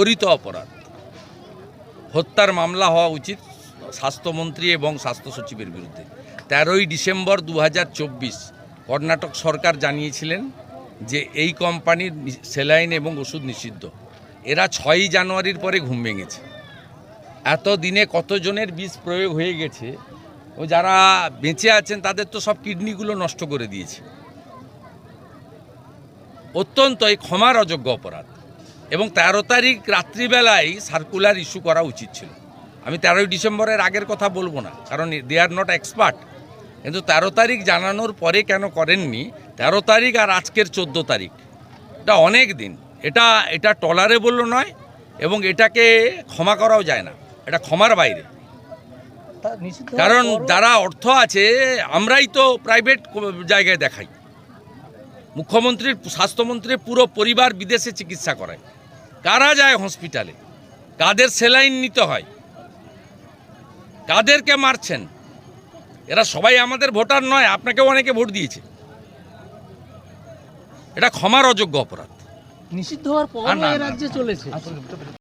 ঘোরিত অপরাধ। হত্যার মামলা হওয়া উচিত স্বাস্থ্যমন্ত্রী এবং স্বাস্থ্য সচিবের বিরুদ্ধে। 13ই ডিসেম্বর 2024 কর্ণাটক সরকার জানিয়েছিলেন যে এই কোম্পানির স্যালাইন এবং ওষুধ নিষিদ্ধ। এরা 6ই জানুয়ারির পরে ঘুম ভেঙেছে। এতদিনে কতজনের বিষ প্রয়োগ হয়ে গেছে, ও যারা বেঁচে আছেন তাদের তো সব কিডনিগুলো নষ্ট করে দিয়েছে। অত্যন্ত এই ক্ষমার অযোগ্য অপরাধ। এবং 13 তারিখ রাত্রিবেলায় সার্কুলার ইস্যু করা উচিত ছিল। আমি 13ই ডিসেম্বরের আগের কথা বলবো না, কারণ দে আর নট এক্সপার্ট। কিন্তু 13 তারিখ জানানোর পরে কেন করেননি? 13 তারিখ আর আজকের 14 তারিখ, এটা অনেক দিন। এটা টলারেবল নয় এবং এটাকে ক্ষমা করাও যায় না। এটা ক্ষমার বাইরে। কারণ যারা অর্থ আছে, আমরাই তো প্রাইভেট জায়গায় দেখাই। মুখ্যমন্ত্রীর, স্বাস্থ্যমন্ত্রীর পুরো পরিবার বিদেশে চিকিৎসা করায়। কারা যায় হসপিটালে? কাদের স্যালাইন নিতে হয়? কাদেরকে মারছেন? এরা সবাই আমাদের ভোটার নয়, আপনাকেও অনেকে ভোট দিয়েছে। এটা ক্ষমার অযোগ্য অপরাধ। নিষিদ্ধ হওয়ার পর রাজ্যে চলেছে।